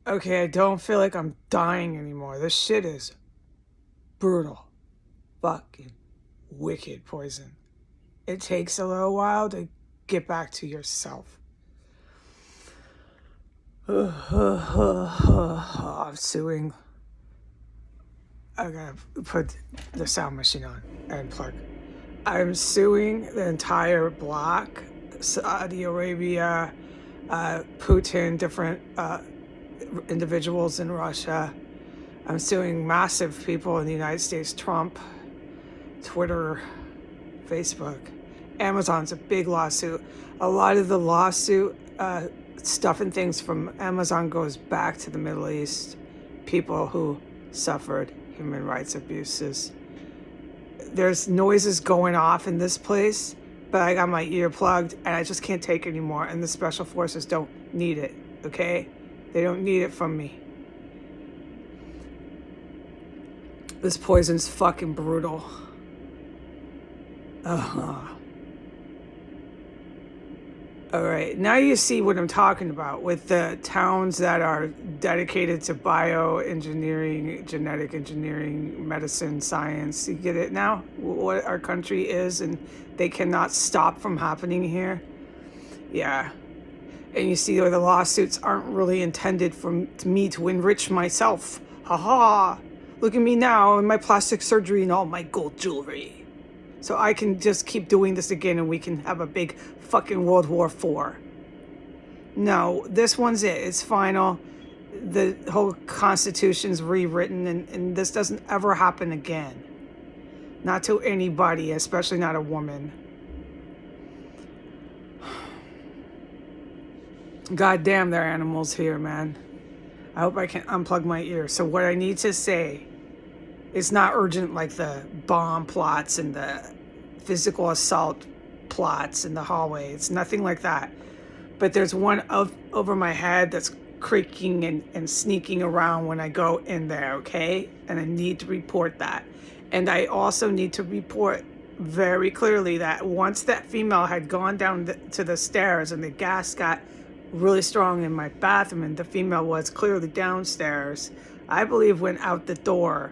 Okay, I don't feel like I'm dying anymore. This shit is brutal. Fucking wicked poison. It takes a little while to get back to yourself. I'm suing. I gotta put the sound machine on and plug. I'm suing the entire bloc, Saudi Arabia, Putin, different individuals in Russia. I'm suing massive people in the United States, Trump, Twitter, Facebook. Amazon's a big lawsuit. A lot of the lawsuit stuff and things from Amazon goes back to the Middle East, people who suffered human rights abuses. There's noises going off in this place, but I got my ear plugged and I just can't take it anymore. And the special forces don't need it, okay? They don't need it from me. This poison's fucking brutal. All right, now you see what I'm talking about with the towns that are dedicated to bioengineering, genetic engineering, medicine, science. You get it now? What our country is, and they cannot stop from happening here. Yeah. And you see where the lawsuits aren't really intended for me to enrich myself. Haha. Look at me now in my plastic surgery and all my gold jewelry. So I can just keep doing this again and we can have a big fucking World War IV. No, this one's it. It's final. The whole Constitution's rewritten and this doesn't ever happen again. Not to anybody, especially not a woman. God damn, they're animals here, man. I hope I can unplug my ear. So what I need to say is not urgent like the bomb plots and the physical assault plots in the hallway. It's nothing like that. But there's one over my head that's creaking and sneaking around when I go in there, okay? And I need to report that. And I also need to report very clearly that once that female had gone down to the stairs and the gas got really strong in my bathroom and the female was clearly downstairs, I believe went out the door.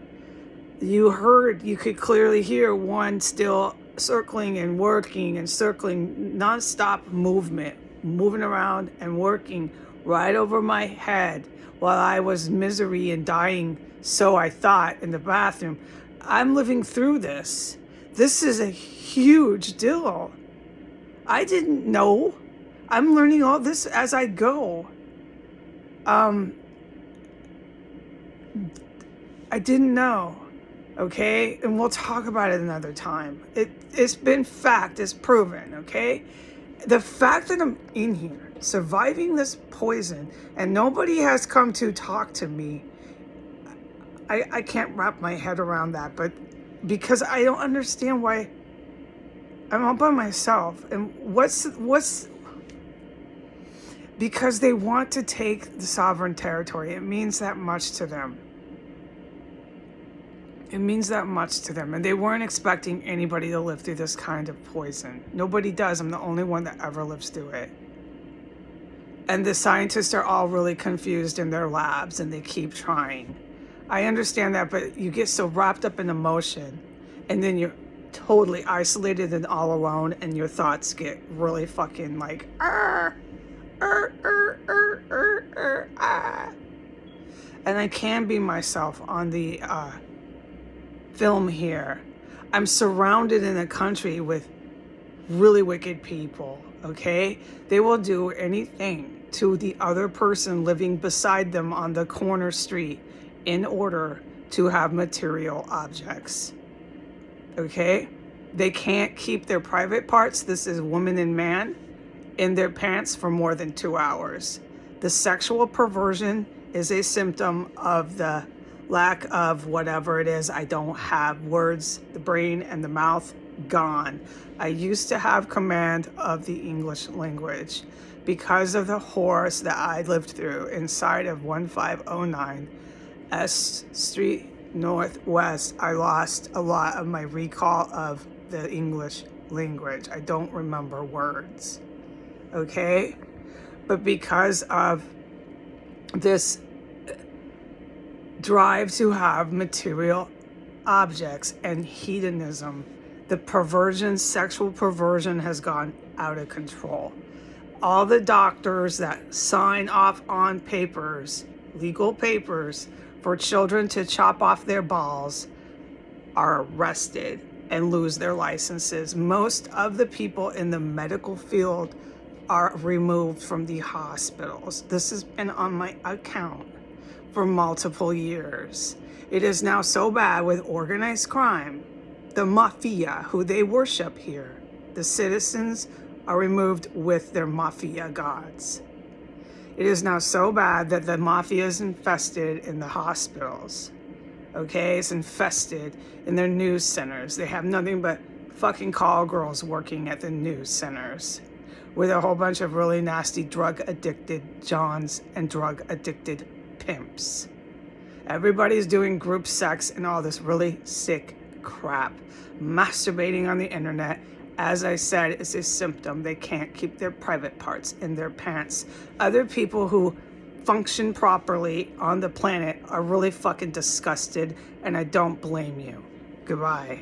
You could clearly hear one still circling and working and circling, nonstop movement, moving around and working right over my head while I was misery and dying, so I thought, in the bathroom. I'm living through this. This is a huge deal. I didn't know. I'm learning all this as I go. I didn't know. Okay, and we'll talk about it another time. It's been fact, it's proven, okay? The fact that I'm in here, surviving this poison, and nobody has come to talk to me, I can't wrap my head around that, but because I don't understand why I'm all by myself, and what's because they want to take the sovereign territory. It means that much to them. It means that much to them. And they weren't expecting anybody to live through this kind of poison. Nobody does. I'm the only one that ever lives through it. And the scientists are all really confused in their labs and they keep trying. I understand that, but you get so wrapped up in emotion and then you're totally isolated and all alone and your thoughts get really fucking like, ah. And I can be myself on the film here. I'm surrounded in a country with really wicked people, okay? They will do anything to the other person living beside them on the corner street in order to have material objects, okay? They can't keep their private parts, this is woman and man, in their pants for more than 2 hours. The sexual perversion is a symptom of the lack of whatever it is. I don't have words, the brain and the mouth gone. I used to have command of the English language. Because of the horrors that I lived through inside of 1509 S Street Northwest, I lost a lot of my recall of the English language. I don't remember words. Okay? But because of this drive to have material objects and hedonism. The perversion, sexual perversion has gone out of control. All the doctors that sign off on papers, legal papers, for children to chop off their balls are arrested and lose their licenses. Most of the people in the medical field are removed from the hospitals. This has been on my account for multiple years. It is now so bad with organized crime, the mafia, who they worship here. The citizens are removed with their mafia gods. It is now so bad that the mafia is infested in the hospitals. Okay, it's infested in their news centers. They have nothing but fucking call girls working at the news centers with a whole bunch of really nasty drug-addicted Johns and drug-addicted pimps. Everybody's doing group sex and all this really sick crap. Masturbating on the internet, as I said, is a symptom. They can't keep their private parts in their pants. Other people who function properly on the planet are really fucking disgusted, and I don't blame you. Goodbye.